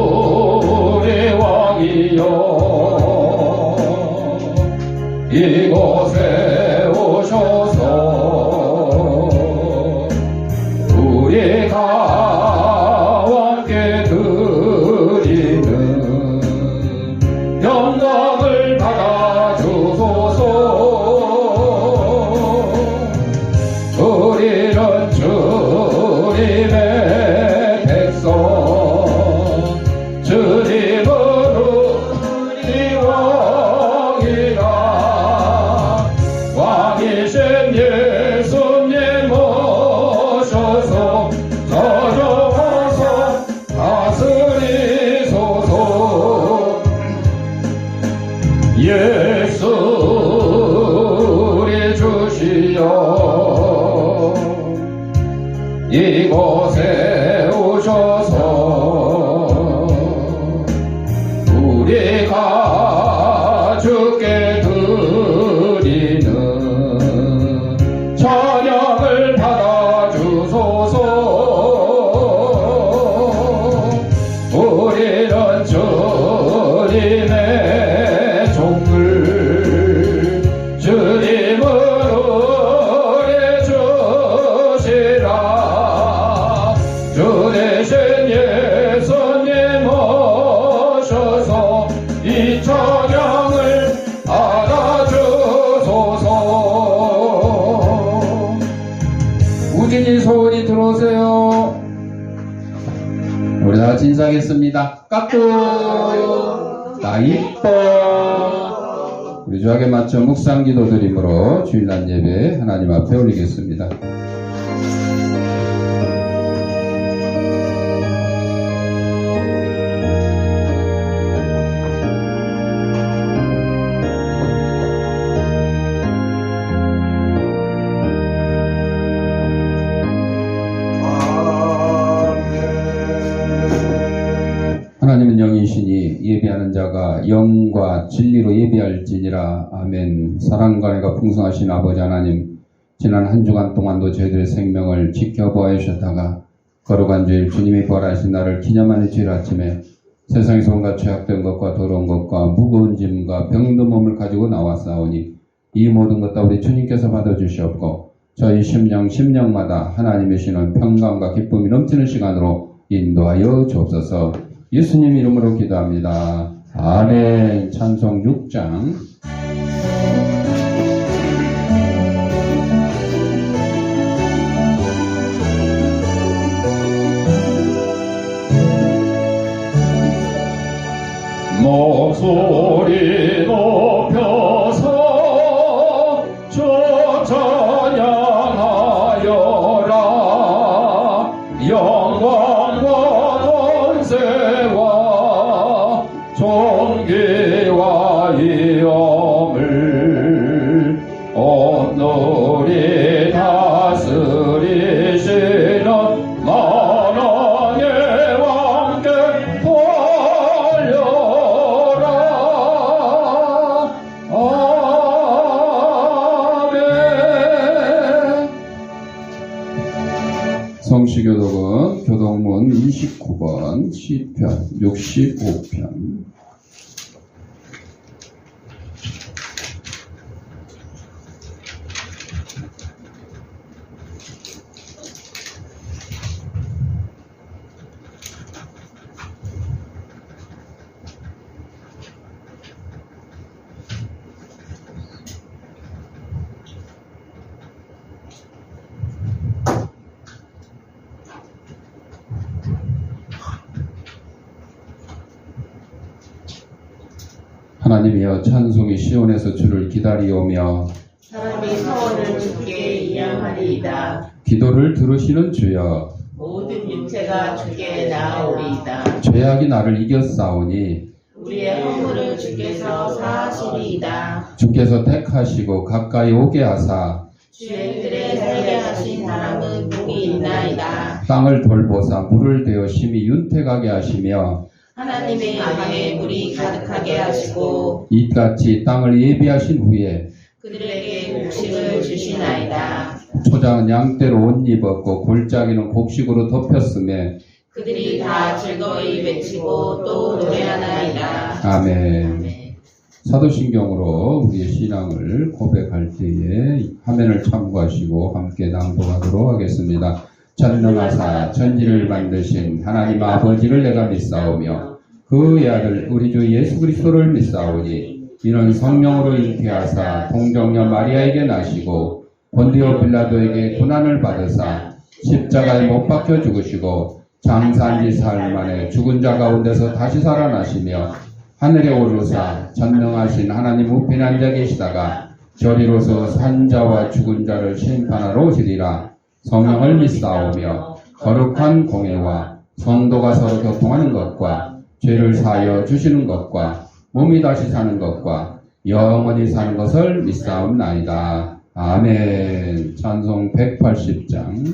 예수의 왕이여 이곳에 오셔서 우리가 함께 드리는 영광을 받아주소서. 우리는 주님의 예수 우리 주시여 이곳에 오셔서 우리가 주께 드리는 찬양을 받아주소서. 우리는 주님의 주님을 해주시라. 주 대신 예수님 오셔서 이 찬양을 받아주소서. 우진이 소원이 들어오세요. 우리 다 진상했습니다. 까꿍 나 이뻐. 우리 주악에 맞춰 묵상 기도 드림으로 주일날 예배 하나님 앞에 올리겠습니다. 하나님은 영이시니 예배하는 자가 영과 진리로 예배할지니라. 아멘. 사랑과 은혜가 풍성하신 아버지 하나님, 지난 한 주간 동안도 저희들의 생명을 지켜보아 주셨다가 거룩한 주일 주님이 부활하신 날을 기념하는 주일 아침에 세상에서 온갖 죄악된 것과 더러운 것과 무거운 짐과 병든 몸을 가지고 나왔사오니 이 모든 것 다 우리 주님께서 받아주시옵고 저희 심령마다 하나님의 시는 평강과 기쁨이 넘치는 시간으로 인도하여 주옵소서. 예수님 이름으로 기도합니다. 아멘. 찬송 6장. 목소리 높여서 주 찬양하여라. 영광과 권세와 존귀와 위엄을 온누리 다스리시는 만왕의 왕께 돌려라. 아멘. 성시교독은 교독문 29번 시편 65편. 하나님이여 찬송이 시온에서 주를 기다리오며 사람이 소원을 주께 이양하리이다. 기도를 들으시는 주여 모든 육체가 주께 나아오리이다. 죄악이 나를 이겼사오니 우리의 허물을 주께서 사하시리이다. 주께서 택하시고 가까이 오게 하사 죄들에 살게 하신 사람은 복이 주시나이다. 땅을 돌보사 물을 대어 심히 윤택하게 하시며 하나님의 방에 물이 가득하게 하시고 이같이 땅을 예비하신 후에 그들에게 곡식을 주시나이다. 초장은 양떼로 옷 입었고 골짜기는 곡식으로 덮였음에 그들이 다 즐거이 외치고 또 노래하나이다. 아멘. 사도신경으로 우리의 신앙을 고백할 때에 화면을 참고하시고 함께 낭독하도록 하겠습니다. 전능하사 천지를 만드신 하나님 아버지를 내가 믿사오며 그의 아들 우리 주 예수 그리스도를 믿사오니 이는 성령으로 잉태하사 동정녀 마리아에게 나시고 본디오 빌라도에게 고난을 받으사 십자가에 못 박혀 죽으시고 장사한 지 사흘 만에 죽은 자 가운데서 다시 살아나시며 하늘에 오르사 전능하신 하나님 우편에 앉아 계시다가 저리로서 산자와 죽은 자를 심판하러 오시리라. 성령을 믿사오며 거룩한 공회와 성도가 서로 교통하는 것과 죄를 사하여 주시는 것과 몸이 다시 사는 것과 영원히 사는 것을 믿사옵나이다. 아멘. 찬송 180장.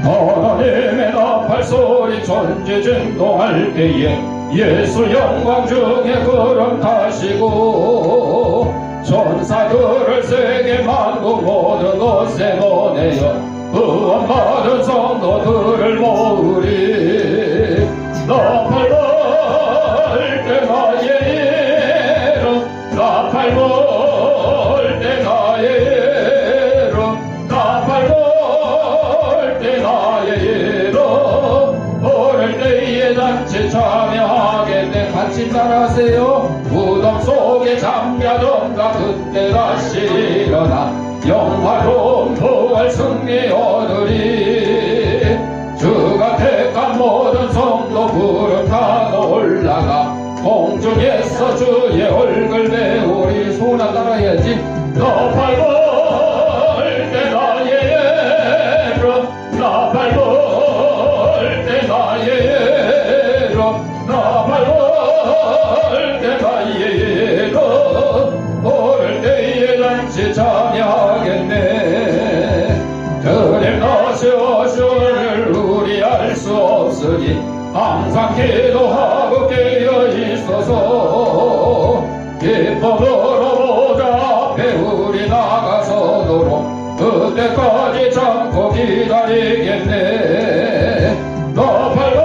하나님의 나팔 소리 천지 진동할 때에 예수 영광 중에 걸음하시고 천사들을 세계 만국 모든 곳에 보내어 구원받은 성도들을 모으리. 나팔 불 때 나의 이름 나팔 불 때 나의 이름 나팔 불 때 나의 이름 오를 때에 잔치 참여하겠네. 같이 따라하세요. 무덤 속에 잠자던가 그때 다시 일어나 영화로운 부활 승리 얻으리. 주가 택한 모든 성도 구름 타고 올라가 공중에서 주의 얼굴 배우리. 소나 따라해야지. 나팔 불 때 나의 예로 나팔 불 때 나의 예로 나팔 불 때 나의 예로 오를 때에 잔치 참여하겠네. 그림 나시오시오를 우리 알 수 없으니 항상 기도하고 깨어 있어서 기쁨으로 보좌 앞에 우리 나가서도록 그때까지 참고 기다리겠네. 나팔 불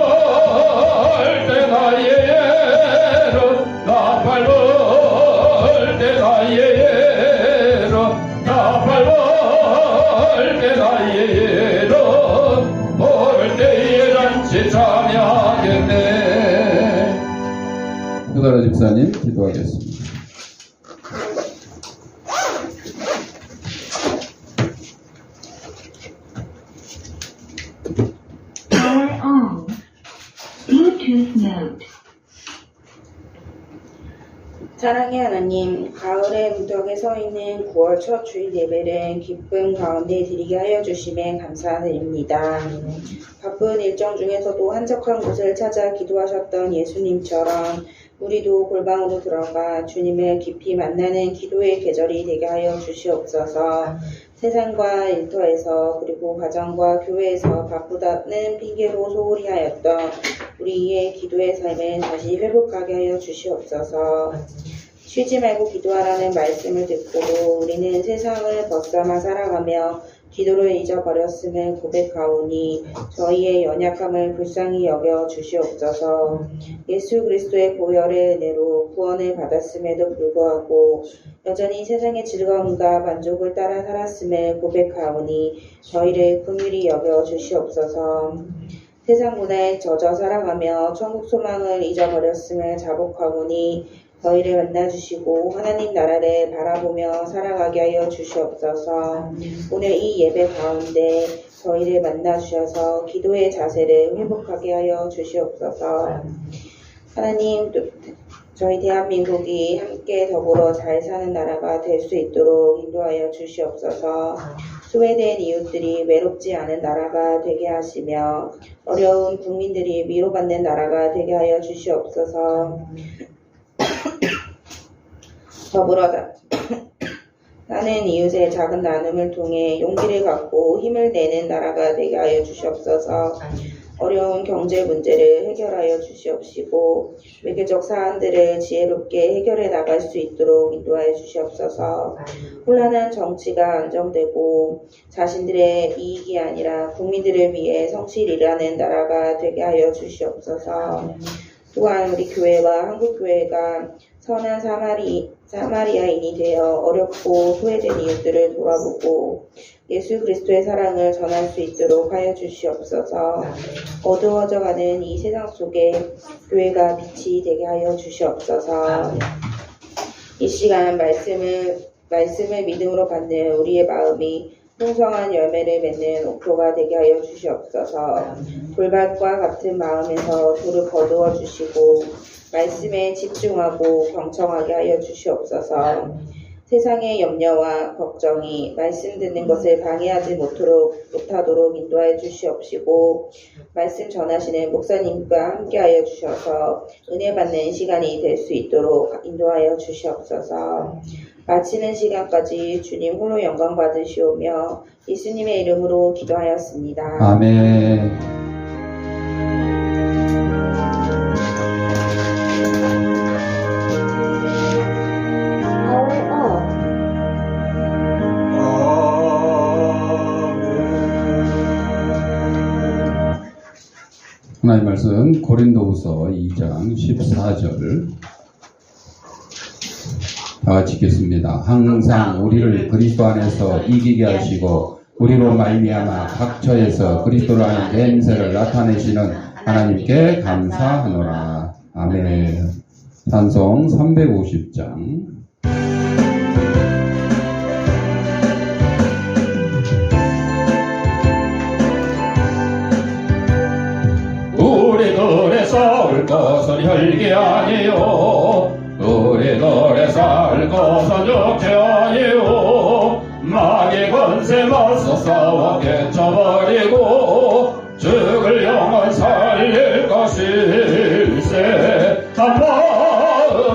때 나의 예로 나팔 불 때 나의 예로 나팔 불 때 나의 예로 오를 때에 잔치 참여하겠네. 유다라 집사님 기도하겠습니다. Power on. Bluetooth mode. 사랑의 하나님, 가을의 무덕에 서 있는 9월 첫 주일 예배를 기쁨 가운데 드리게 하여 주심에 감사드립니다. 바쁜 일정 중에서도 한적한 곳을 찾아 기도하셨던 예수님처럼 우리도 골방으로 들어가 주님을 깊이 만나는 기도의 계절이 되게 하여 주시옵소서. 세상과 일터에서 그리고 가정과 교회에서 바쁘다는 핑계로 소홀히 하였던 우리의 기도의 삶을 다시 회복하게 하여 주시옵소서. 쉬지 말고 기도하라는 말씀을 듣고도 우리는 세상을 벗삼아 살아가며 기도를 잊어버렸음을 고백하오니 저희의 연약함을 불쌍히 여겨 주시옵소서. 예수 그리스도의 보혈의 은혜로 구원을 받았음에도 불구하고 여전히 세상의 즐거움과 만족을 따라 살았음을 고백하오니 저희를 긍휼히 여겨 주시옵소서. 세상 문화에 젖어 살아가며 천국 소망을 잊어버렸음을 자복하오니 저희를 만나주시고 하나님 나라를 바라보며 살아가게 하여 주시옵소서. 오늘 이 예배 가운데 저희를 만나주셔서 기도의 자세를 회복하게 하여 주시옵소서. 하나님, 저희 대한민국이 함께 더불어 잘 사는 나라가 될 수 있도록 인도하여 주시옵소서. 소외된 이웃들이 외롭지 않은 나라가 되게 하시며 어려운 국민들이 위로받는 나라가 되게 하여 주시옵소서. 더불어 나는 이웃의 작은 나눔을 통해 용기를 갖고 힘을 내는 나라가 되게 하여 주시옵소서. 어려운 경제 문제를 해결하여 주시옵시고 외교적 사안들을 지혜롭게 해결해 나갈 수 있도록 인도하여 주시옵소서. 혼란한 정치가 안정되고 자신들의 이익이 아니라 국민들을 위해 성실히 일하는 나라가 되게 하여 주시옵소서. 또한 우리 교회와 한국교회가 선한 사마리아인이 되어 어렵고 소외된 이웃들을 돌아보고 예수 그리스도의 사랑을 전할 수 있도록 하여 주시옵소서. 어두워져가는 이 세상 속에 교회가 빛이 되게 하여 주시옵소서. 이 시간 말씀을 믿음으로 받는 우리의 마음이 풍성한 열매를 맺는 옥토가 되게 하여 주시옵소서. 돌밭과 같은 마음에서 돌을 거두어 주시고 말씀에 집중하고 경청하게 하여 주시옵소서. 세상의 염려와 걱정이 말씀 듣는 것을 방해하지 못하도록 인도하여 주시옵시고 말씀 전하시는 목사님과 함께하여 주셔서 은혜 받는 시간이 될 수 있도록 인도하여 주시옵소서. 마치는 시간까지 주님 홀로 영광 받으시오며 예수님의 이름으로 기도하였습니다. 아멘. 하나님 말씀 고린도후서 2장 14절 다 같이 읽겠습니다. 항상 우리를 그리스도 안에서 이기게 하시고 우리로 말미암아 각처에서 그리스도를 아는 냄새를 나타내시는 하나님께 감사하노라. 아멘. 찬송 350장. 우리들의 싸울 것은 혈기 아니요 우리들의 싸울 것은 육체 아니요 마귀 권세 맞서 싸워 깨쳐버리고 죽을 영혼 살릴 것일세. 한 마음으로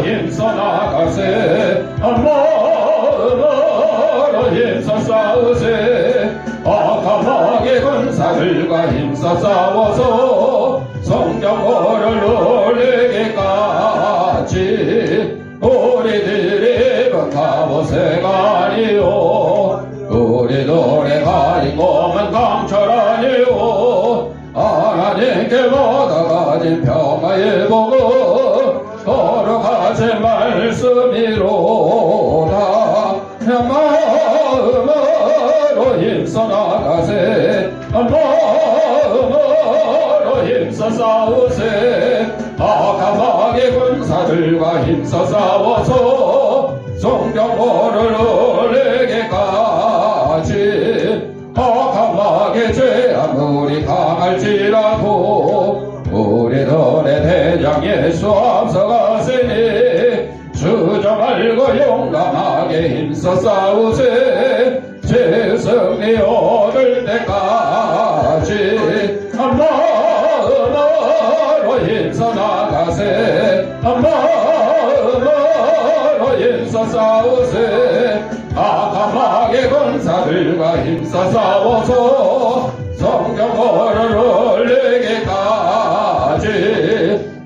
힘써 나가세. 한 마음으로 힘써 싸우세. 악한 마귀 군사들과 힘써 싸워서 성경어를 놀리기까지 우리들이 입은 갑옷새가 아니요 우리들의 가진 몸은 강철 아니요 하나님께 받아가진 평화의 복은 거룩하신 말씀이로다. 한 마음으로 힘써 나가세. 한 마음으로 힘써 싸우세. 악한 마귀 군사들과 힘써 싸워서 성경어를 올리기까지 악한 마귀 죄 아무리 강할지라도 우리들의 대장 예수 앞서가시니 주저 말고 용감하게 힘써 싸우세. 제 승리 얻을 때까지 한 마음으로 힘써 나가세. 한 마음으로 힘써 싸우세. 악한 마귀 군사들과 힘써 싸워서 성경어를 올리기까지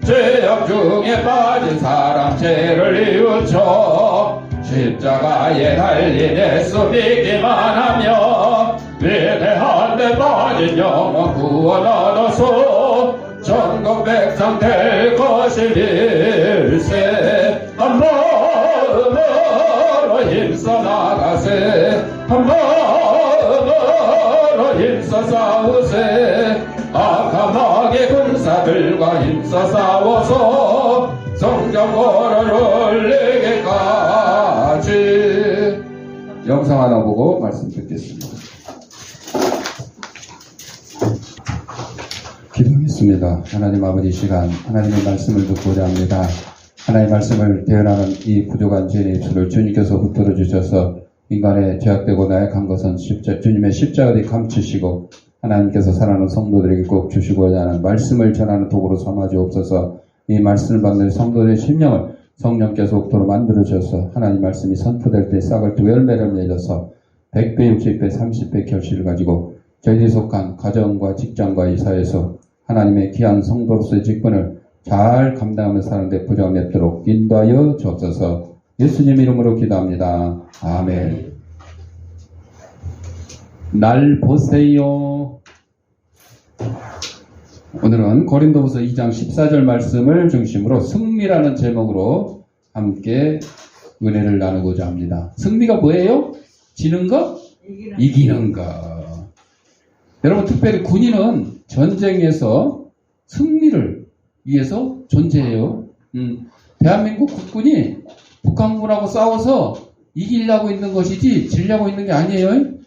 죄악 중에 빠진 사람 죄를 이웃쳐 십자가에 달린 예수 믿기만 하며 위대한 데 빠진 영혼 구원 얻어서 전국 백성 될 것일세. 한 마음으로 힘써 나가세. 한 마음으로 힘써 싸우세. 악한 마귀 군사들과 힘써 싸워서 성경어를 올리기까지. 영상 하나 보고 말씀 듣겠습니다. 기도하겠습니다. 하나님 아버지 시간 하나님의 말씀을 듣고자 합니다. 하나님의 말씀을 대언하는 이 부족한 죄의 입술을 주님께서 붙들어 주셔서 인간의 죄악되고 나약한 것은 주님의 십자가에 감추시고 하나님께서 사랑하는 성도들에게 꼭 주시고자 하는 말씀을 전하는 도구로 삼아 주옵소서. 이 말씀을 받는 성도들의 심령을 성령께서 옥도로 만들어 주셔서 하나님 말씀이 선포될 때 싹을 두고 열매를 맺어서 100배, 60배, 30배 결실을 가지고 저희들이 속한 가정과 직장과 이 사회에서 하나님의 귀한 성도로서의 직분을 잘 감당하며 사는 데 부족함이 없도록 인도하여 주옵소서. 예수님 이름으로 기도합니다. 아멘. 날 보세요. 오늘은 고린도후서 2장 14절 말씀을 중심으로 승리라는 제목으로 함께 은혜를 나누고자 합니다. 승리가 뭐예요? 지는 거? 이기는 거. 여러분, 특별히 군인은 전쟁에서 승리를 위해서 존재해요. 대한민국 국군이 북한군하고 싸워서 이기려고 있는 것이지 지려고 있는 게 아니에요.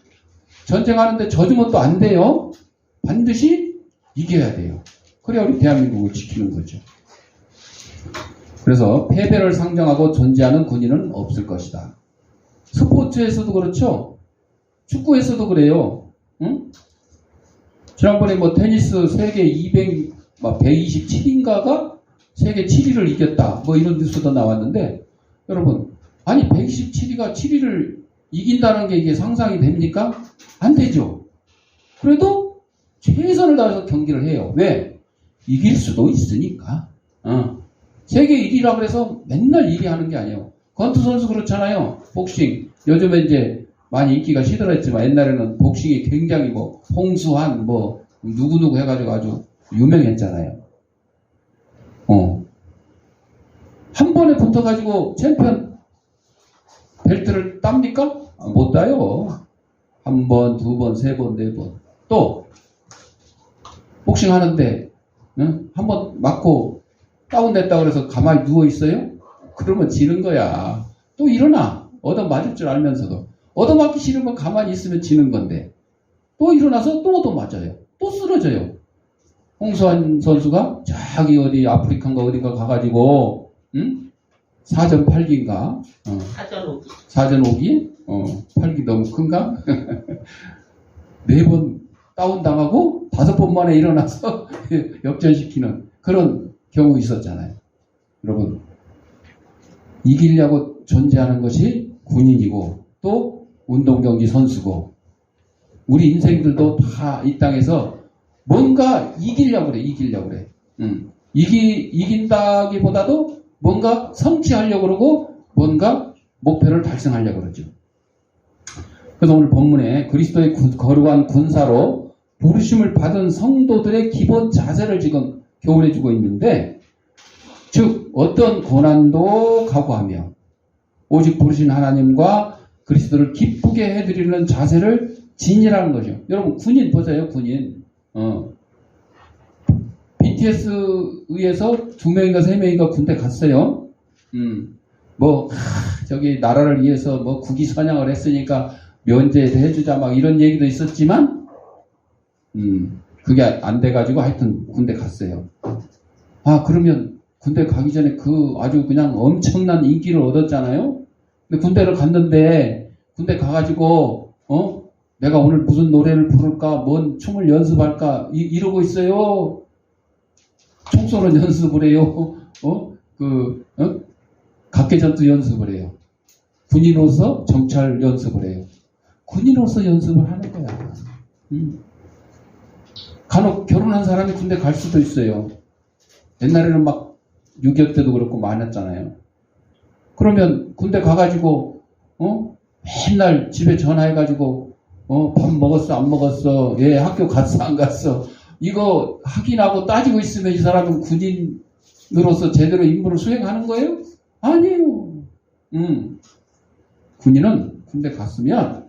전쟁하는데 져주면 또 안 돼요. 반드시 이겨야 돼요. 그래야 우리 대한민국을 지키는 거죠. 그래서 패배를 상정하고 존재하는 군인은 없을 것이다. 스포츠에서도 그렇죠. 축구에서도 그래요. 응? 지난번에 테니스 세계 127인가가 세계 7위를 이겼다. 이런 뉴스도 나왔는데, 여러분, 아니 127위가 7위를 이긴다는 게 이게 상상이 됩니까? 안 되죠. 그래도 최선을 다해서 경기를 해요. 왜? 이길 수도 있으니까. 세계 1위라 그래서 맨날 1위 하는 게 아니에요. 권투 선수 그렇잖아요. 복싱. 요즘에 이제 많이 인기가 시들었지만 옛날에는 복싱이 굉장히 홍수환 누구누구 해가지고 아주 유명했잖아요. 한 번에 붙어가지고 챔피언 벨트를 땁니까? 못 따요. 한 번, 두 번, 세 번, 네 번. 또 복싱 하는데 한 번 맞고 다운됐다 그래서 가만히 누워 있어요? 그러면 지는 거야. 또 일어나. 얻어맞을 줄 알면서도. 얻어맞기 싫으면 가만히 있으면 지는 건데. 또 일어나서 또 얻어맞아요. 또 쓰러져요. 홍수환 선수가 저기 어디 아프리카인가 어디가 가가지고 사전 8기인가? 사전 5기? 8기 너무 큰가? 4번 다운당하고 5번 만에 일어나서 역전시키는 그런 경우 있었잖아요. 여러분, 이기려고 존재하는 것이 군인이고 또 운동경기 선수고 우리 인생들도 다 이 땅에서 뭔가 이기려고 그래. 이긴다기보다도 뭔가 성취하려고 그러고 뭔가 목표를 달성하려고 그러죠. 그래서 오늘 본문에 그리스도의 거룩한 군사로 부르심을 받은 성도들의 기본 자세를 지금 교훈해주고 있는데, 즉 어떤 고난도 각오하며 오직 부르신 하나님과 그리스도를 기쁘게 해드리는 자세를 지니라는 거죠. 여러분, 군인 보세요. 군인. BTS 의해서 2명인가 3명인가 군대 갔어요. 저기 나라를 위해서 국위 선양을 했으니까 면제도 해주자 이런 얘기도 있었지만 그게 안 돼가지고 하여튼 군대 갔어요. 그러면 군대 가기 전에 아주 그냥 엄청난 인기를 얻었잖아요. 근데 군대를 갔는데 군대 가가지고 내가 오늘 무슨 노래를 부를까, 뭔 춤을 연습할까 이러고 있어요. 총 쏘는 연습을 해요. 각개전투 연습을 해요. 군인으로서 정찰 연습을 해요. 군인으로서 연습을 하는 거야. 간혹 결혼한 사람이 군대 갈 수도 있어요. 옛날에는 6.25 때도 그렇고 많았잖아요. 그러면 군대 가가지고 맨날 집에 전화해가지고 밥 먹었어 안 먹었어, 학교 갔어 안 갔어, 이거 확인하고 따지고 있으면 이 사람은 군인으로서 제대로 임무를 수행하는 거예요? 아니에요. 군인은 군대 갔으면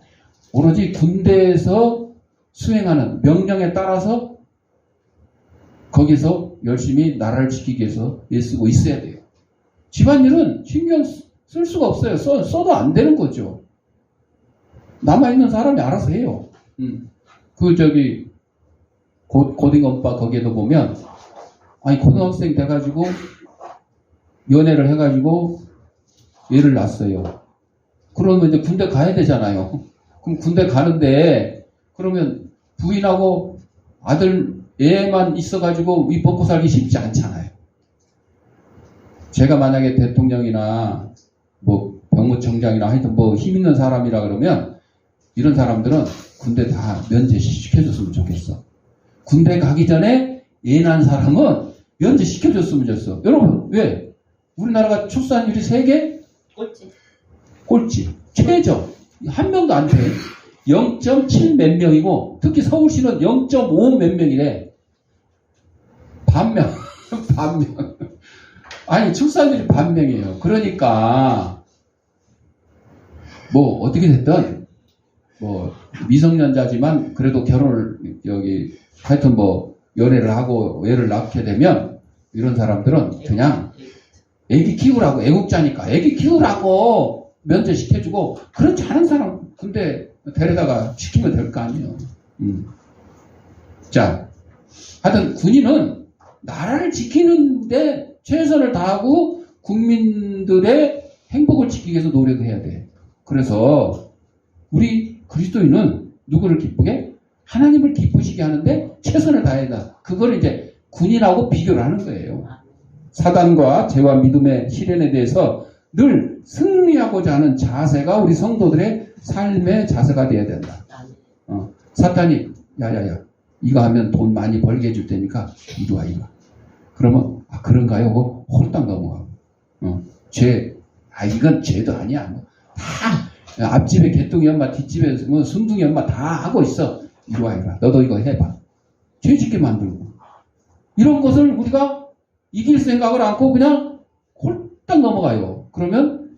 오로지 군대에서 수행하는 명령에 따라서 거기서 열심히 나라를 지키기 위해서 애쓰고 있어야 돼요. 집안일은 신경 쓸 수가 없어요. 써도 안 되는 거죠. 남아있는 사람이 알아서 해요. 고딩오빠 거기에도 보면, 고등학생 돼가지고, 연애를 해가지고, 애를 낳았어요. 그러면 이제 군대 가야 되잖아요. 그럼 군대 가는데 그러면 부인하고 아들 애만 있어가지고 이 먹고 살기 쉽지 않잖아요. 제가 만약에 대통령이나 뭐 병무청장이나 하여튼 뭐 힘 있는 사람이라 그러면 이런 사람들은 군대 다 면제시켜줬으면 좋겠어. 군대 가기 전에 애 낳은 사람은 면제시켜줬으면 좋겠어. 여러분 왜? 우리나라가 출산율이 세계 꼴찌 최저 한 명도 안 돼. 0.7 몇 명이고 특히 서울시는 0.5 몇 명이래. 반명 반명. 아니 출산율이 반명이에요. 그러니까 뭐 어떻게 됐든 뭐 미성년자지만 그래도 결혼을 하여튼 뭐 연애를 하고 애를 낳게 되면 이런 사람들은 그냥 애기 키우라고 애국자니까 애기 키우라고 면제시켜주고 그렇지 않은 사람 근데 데려다가 시키면 될 거 아니에요. 자, 하여튼 군인은 나라를 지키는데 최선을 다하고 국민들의 행복을 지키기 위해서 노력해야 돼. 그래서 우리 그리스도인은 누구를 기쁘게? 하나님을 기쁘시게 하는데 최선을 다해야 된다. 그걸 이제 군인하고 비교를 하는 거예요. 사단과 죄와 믿음의 시련에 대해서 늘 승리하고자 하는 자세가 우리 성도들의 삶의 자세가 되어야 된다. 사탄이 야야야 이거 하면 돈 많이 벌게 해줄 테니까 이리 와 이리 와. 그러면 아 그런가요? 하고 홀딱 넘어가고 이건 죄도 아니야. 다 앞집에 개똥이 엄마 뒷집에 뭐 순둥이 엄마 다 하고 있어. 이리 와 이리 와. 너도 이거 해봐. 죄 짓게 만들고 이런 것을 우리가 이길 생각을 않고 그냥 홀딱 넘어가요. 그러면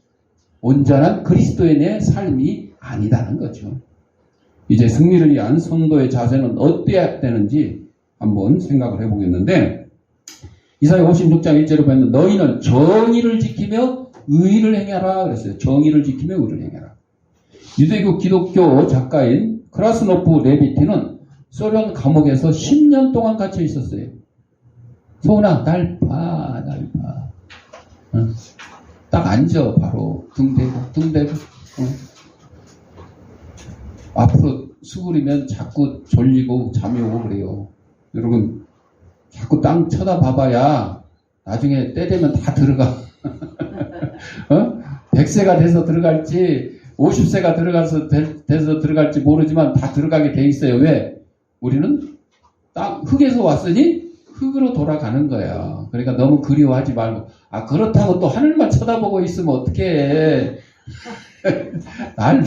온전한 그리스도인의 삶이 아니다는 거죠. 이제 승리를 위한 성도의 자세는 어때야 되는지 한번 생각을 해보겠는데 이사야 56장 1절에 보면 너희는 정의를 지키며 의를 행하라 그랬어요. 정의를 지키며 의를 행하라. 유대교 기독교 작가인 크라스노프 레비티는 소련 감옥에서 10년 동안 갇혀 있었어요. 소은아 날 봐. 딱 앉아 바로 등 대고 앞으로 수그리면 자꾸 졸리고 잠이 오고 그래요. 여러분 자꾸 땅 쳐다봐봐야 나중에 때 되면 다 들어가. 100세가 돼서 들어갈지 50세가 돼서 들어갈지 모르지만 다 들어가게 돼 있어요. 왜? 우리는 흙에서 왔으니 흙으로 돌아가는 거야. 그러니까 너무 그리워하지 말고 그렇다고 또 하늘만 쳐다보고 있으면 어떡해. 날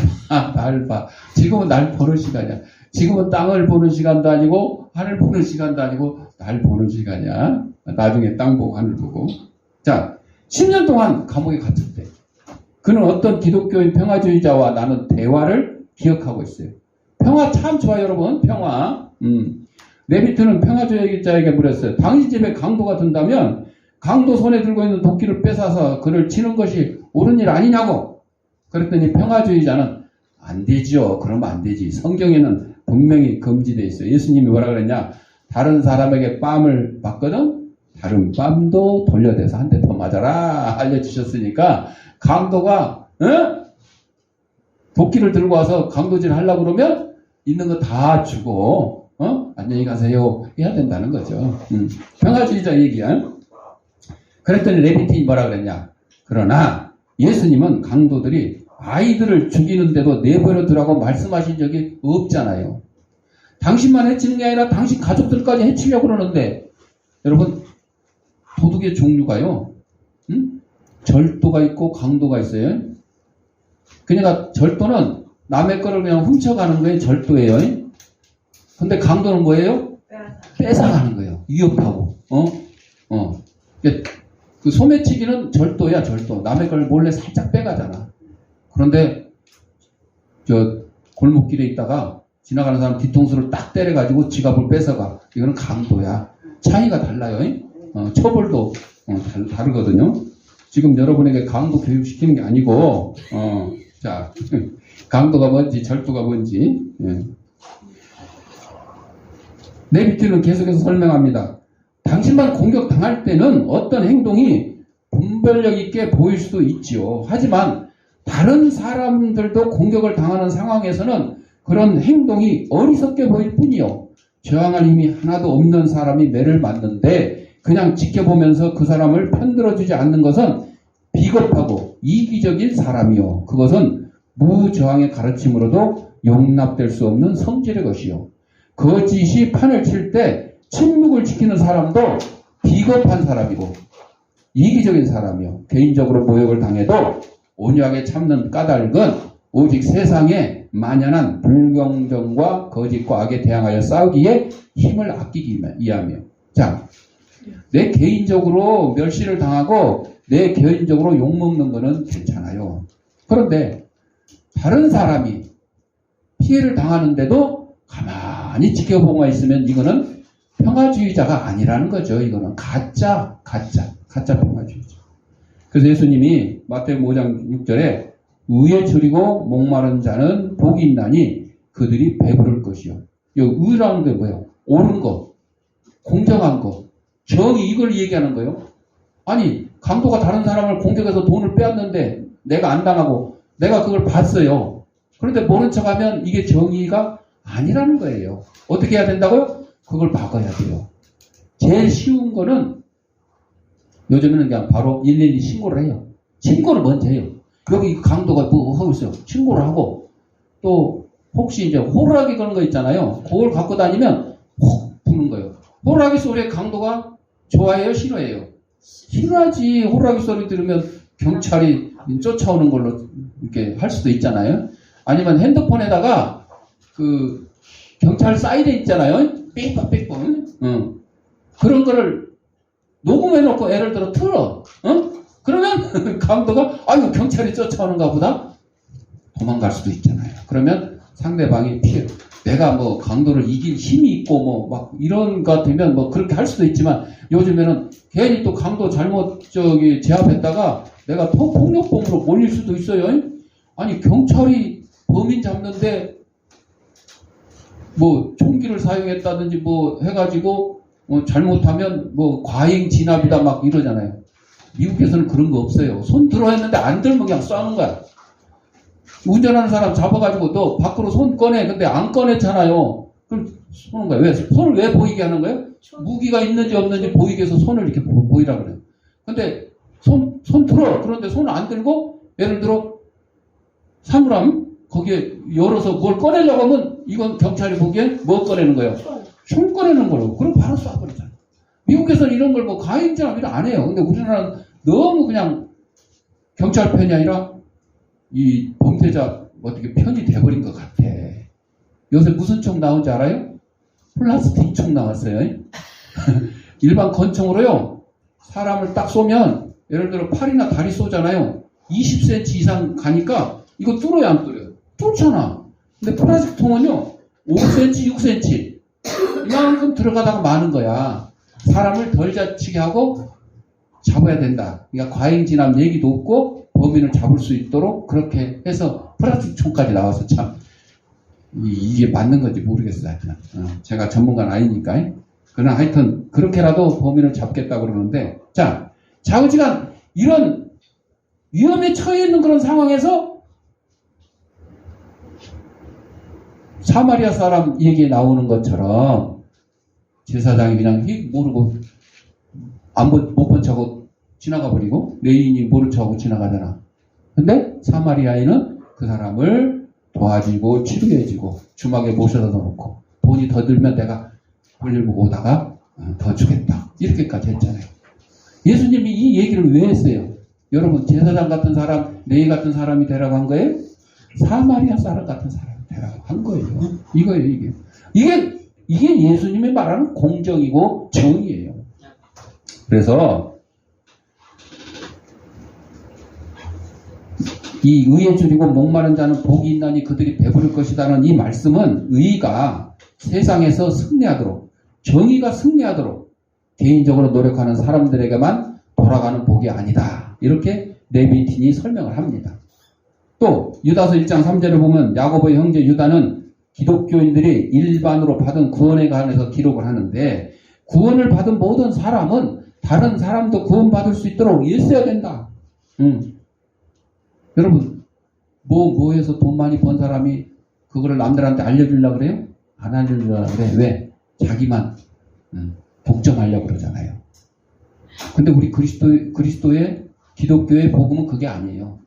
봐. 지금은 날 보는 시간이야. 지금은 땅을 보는 시간도 아니고 하늘 보는 시간도 아니고 날 보는 시간이야. 나중에 땅 보고 하늘 보고. 자, 10년 동안 감옥에 갇혔대. 그는 어떤 기독교인 평화주의자와 나눈 대화를 기억하고 있어요. 평화 참 좋아요, 여러분. 평화. 레비트는 평화주의자에게 물었어요. 당신 집에 강도가 든다면 강도 손에 들고 있는 도끼를 뺏어서 그를 치는 것이 옳은 일 아니냐고. 그랬더니 평화주의자는 안 되지요. 그러면 안 되지. 성경에는 분명히 금지되어 있어요. 예수님이 뭐라 그랬냐. 다른 사람에게 뺨을 맞거든 다른 뺨도 돌려대서 한 대 더 맞아라 알려주셨으니까 강도가 도끼를 들고 와서 강도질 하려고 그러면 있는 거 다 주고 안녕히 가세요 해야 된다는 거죠. 평화주의자 얘기야. 그랬더니 레비틴이 뭐라 그랬냐. 그러나 예수님은 강도들이 아이들을 죽이는데도 내버려 두라고 말씀하신 적이 없잖아요. 당신만 해치는 게 아니라 당신 가족들까지 해치려고 그러는데 여러분 도둑의 종류가요. 절도가 있고 강도가 있어요. 그러니까 절도는 남의 거를 그냥 훔쳐가는 거예요. 절도예요. 근데 강도는 뭐예요? 뺏어가는 거예요. 위협하고. 그 소매치기는 절도야, 절도. 남의 걸 몰래 살짝 빼가잖아. 그런데 골목길에 있다가 지나가는 사람 뒤통수를 딱 때려가지고 지갑을 뺏어가. 이거는 강도야. 차이가 달라요. 처벌도 다르거든요. 지금 여러분에게 강도 교육시키는 게 아니고 자 강도가 뭔지 절도가 뭔지. 레비트는 계속해서 설명합니다. 당신만 공격당할 때는 어떤 행동이 분별력 있게 보일 수도 있지요. 하지만 다른 사람들도 공격을 당하는 상황에서는 그런 행동이 어리석게 보일 뿐이요. 저항할 힘이 하나도 없는 사람이 매를 맞는데 그냥 지켜보면서 그 사람을 편들어주지 않는 것은 비겁하고 이기적인 사람이요. 그것은 무저항의 가르침으로도 용납될 수 없는 성질의 것이요. 거짓이 판을 칠 때 침묵을 지키는 사람도 비겁한 사람이고 이기적인 사람이요. 개인적으로 모욕을 당해도 온유하게 참는 까닭은 오직 세상에 만연한 불경정과 거짓과 악에 대항하여 싸우기에 힘을 아끼기 위하며. 자, 내 개인적으로 멸시를 당하고 내 개인적으로 욕먹는 거는 괜찮아요. 그런데 다른 사람이 피해를 당하는데도 가만히 지켜보고 있으면 이거는 평화주의자가 아니라는 거죠. 이거는 가짜 평화주의자. 그래서 예수님이 마태복음 5장 6절에 의에 줄이고 목마른 자는 복이 있나니 그들이 배부를 것이요. 이 의라는 게 뭐예요? 옳은 거, 공정한 거, 정의, 이걸 얘기하는 거예요. 아니, 강도가 다른 사람을 공격해서 돈을 빼앗는데 내가 안 당하고 내가 그걸 봤어요. 그런데 모른 척하면 이게 정의가 아니라는 거예요. 어떻게 해야 된다고요? 그걸 막아야 돼요. 제일 쉬운 거는 요즘에는 그냥 바로 112 신고를 해요. 신고를 먼저 해요. 여기 강도가 뭐 하고 있어요. 신고를 하고 또 혹시 이제 호루라기 그런 거 있잖아요. 그걸 갖고 다니면 혹 부는 거예요. 호루라기 소리에 강도가 좋아해요? 싫어해요? 싫어하지. 호루라기 소리 들으면 경찰이 쫓아오는 걸로 이렇게 할 수도 있잖아요. 아니면 핸드폰에다가 그 경찰 사이렌 있잖아요. 삐걱삐걱. 그런 거를 녹음해놓고 예를 들어 틀어. 그러면 강도가 아이고 경찰이 쫓아오는가 보다 도망갈 수도 있잖아요. 그러면 상대방이 피해. 내가 뭐 강도를 이길 힘이 있고 뭐 막 이런 거 같으면 뭐 그렇게 할 수도 있지만 요즘에는 괜히 또 강도 잘못 제압했다가 내가 폭력범으로 몰릴 수도 있어요. 아니 경찰이 범인 잡는데 뭐 총기를 사용했다든지 뭐 해가지고 잘못하면 뭐 과잉 진압이다 막 이러잖아요. 미국에서는 그런 거 없어요. 손 들어 했는데 안 들면 그냥 쏴는 거야. 운전하는 사람 잡아가지고 너 밖으로 손 꺼내. 근데 안 꺼냈잖아요. 그럼 쏘는 거야. 왜? 손을 왜 보이게 하는 거예요? 무기가 있는지 없는지 보이게 해서 손을 이렇게 보이라 그래요. 근데 손 들어. 그런데 손 안 들고 예를 들어 사물함 거기에 열어서 뭘 꺼내려고 하면 이건 경찰이 보기엔 뭐 꺼내는 거예요? 총 꺼내는 거라고. 그럼 바로 쏴버리잖아요. 미국에서는 이런 걸 뭐 가해인지는 안 해요. 근데 우리나라는 너무 그냥 경찰 편이 아니라 이 범죄자 어떻게 편이 돼버린 것 같아. 요새 무슨 총 나온지 알아요? 플라스틱 총 나왔어요. 일반 권총으로요. 사람을 딱 쏘면 예를 들어 팔이나 다리 쏘잖아요. 20cm 이상 가니까 이거 뚫어요 안 뚫어요? 뚫잖아. 근데 플라스틱 통은요 5cm 6cm 이만큼 들어가다가 마는 거야. 사람을 덜 다치게 하고 잡아야 된다. 그러니까 과잉 진압 얘기도 없고 범인을 잡을 수 있도록 그렇게 해서 플라스틱 총까지 나와서 참 이게 맞는 건지 모르겠어요. 제가 전문가는 아니니까. 그러나 하여튼 그렇게라도 범인을 잡겠다고 그러는데 자 좌우지간 이런 위험에 처해 있는 그런 상황에서 사마리아 사람 얘기에 나오는 것처럼 제사장이 그냥 모르고 못 본 척하고 지나가 버리고 레인이 모른 척하고 지나가잖아. 근데 사마리아인은 그 사람을 도와주고 치료해주고 주막에 모셔다 놓고 돈이 더 들면 내가 볼일 보고 오다가 더 주겠다. 이렇게까지 했잖아요. 예수님이 이 얘기를 왜 했어요? 여러분 제사장 같은 사람, 레위 같은 사람이 되라고 한 거예요? 사마리아 사람 같은 사람이 되라고 한 거예요. 이거예요. 이게 예수님이 말하는 공정이고 정의예요. 그래서 이 의에 줄이고 목마른 자는 복이 있나니 그들이 배부를 것이다는 이 말씀은 의가 세상에서 승리하도록 정의가 승리하도록 개인적으로 노력하는 사람들에게만 돌아가는 복이 아니다. 이렇게 레비틴이 설명을 합니다. 또 유다서 1장 3절을 보면 야고보의 형제 유다는 기독교인들이 일반으로 받은 구원에 관해서 기록을 하는데 구원을 받은 모든 사람은 다른 사람도 구원받을 수 있도록 일써야 된다. 여러분 뭐 해서 돈 많이 번 사람이 그거를 남들한테 알려주려고 그래요? 안 알려주려고 그래. 왜? 자기만 독점하려고 그러잖아요. 근데 우리 그리스도의 기독교의 복음은 그게 아니에요.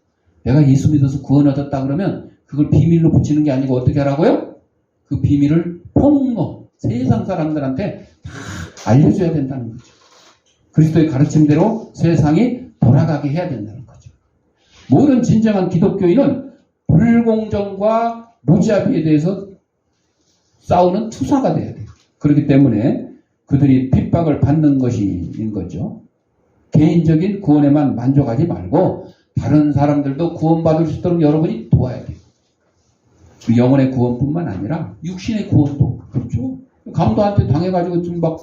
내가 예수 믿어서 구원 얻었다 그러면 그걸 비밀로 붙이는 게 아니고 어떻게 하라고요? 그 비밀을 폭로, 세상 사람들한테 다 알려줘야 된다는 거죠. 그리스도의 가르침대로 세상이 돌아가게 해야 된다는 거죠. 모든 진정한 기독교인은 불공정과 무자비에 대해서 싸우는 투사가 돼야 돼요. 그렇기 때문에 그들이 핍박을 받는 것인 거죠. 개인적인 구원에만 만족하지 말고 다른 사람들도 구원받을 수 있도록 여러분이 도와야 돼요. 영혼의 구원뿐만 아니라 육신의 구원도 그렇죠. 강도한테 당해가지고 지금 막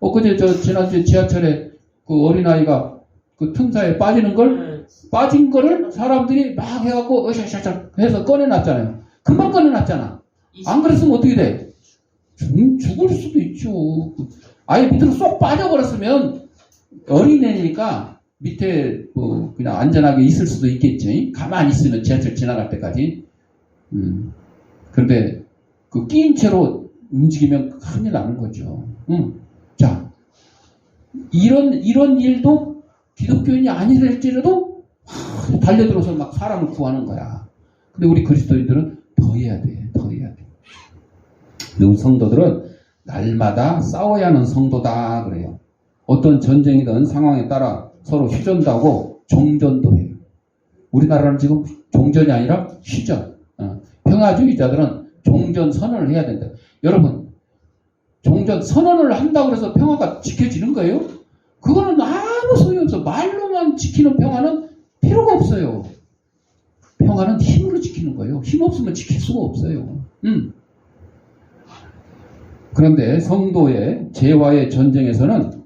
엊그제 지난주에 지하철에 그 어린아이가 그 틈사에 빠진 거를 사람들이 막 해갖고 으쌰으쌰 해서 꺼내놨잖아요. 금방 꺼내놨잖아. 안 그랬으면 어떻게 돼? 죽을 수도 있죠. 아예 밑으로 쏙 빠져버렸으면 어린애니까 밑에 뭐 그냥 안전하게 있을 수도 있겠지. 가만히 있으면 지하철 지나갈 때까지. 그런데 그 끼인 채로 움직이면 큰일 나는 거죠. 자, 이런 일도 기독교인이 아니랄지라도 달려들어서 막 사람을 구하는 거야. 근데 우리 그리스도인들은 더 해야 돼. 근데 우리 성도들은 날마다 싸워야 하는 성도다 그래요. 어떤 전쟁이든 상황에 따라 서로 휴전도 하고 종전도 해요. 우리나라는 지금 종전이 아니라 휴전. 평화주의자들은 종전 선언을 해야 된다. 여러분, 종전 선언을 한다고 해서 평화가 지켜지는 거예요? 그거는 아무 소용이 없어. 말로만 지키는 평화는 필요가 없어요. 평화는 힘으로 지키는 거예요. 힘 없으면 지킬 수가 없어요. 그런데 성도의 재화의 전쟁에서는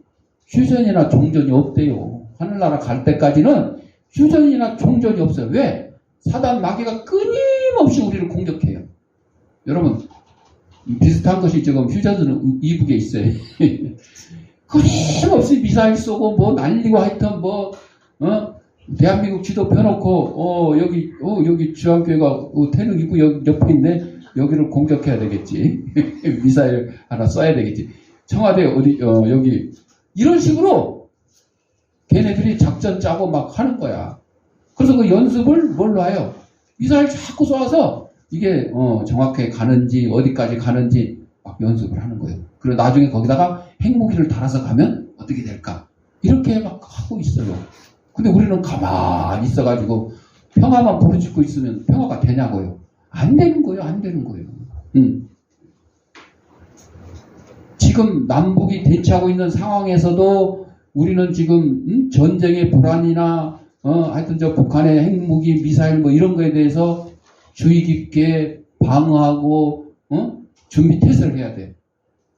휴전이나 종전이 없대요. 하늘나라 갈 때까지는 휴전이나 종전이 없어요. 왜? 사단 마귀가 끊임없이 우리를 공격해요. 여러분, 비슷한 것이 지금 휴전은 이북에 있어요. 끊임없이 미사일 쏘고 뭐 날리고 하여튼 대한민국 지도 펴놓고 여기 주한교회가 태릉 입구 여기 옆에 있네. 여기를 공격해야 되겠지. 미사일 하나 쏴야 되겠지. 청와대 여기 이런 식으로 걔네들이 작전 짜고 막 하는 거야. 그래서 그 연습을 뭘로 해요? 미사일 자꾸 쏴서 이게 정확하게 가는지 어디까지 가는지 막 연습을 하는 거예요. 그리고 나중에 거기다가 핵무기를 달아서 가면 어떻게 될까? 이렇게 막 하고 있어요. 근데 우리는 가만히 있어가지고 평화만 부르짖고 있으면 평화가 되냐고요. 안 되는 거예요. 지금 남북이 대치하고 있는 상황에서도 우리는 지금 전쟁의 불안이나 하여튼 북한의 핵무기, 미사일 뭐 이런 거에 대해서 주의 깊게 방어하고 준비 태세를 해야 돼.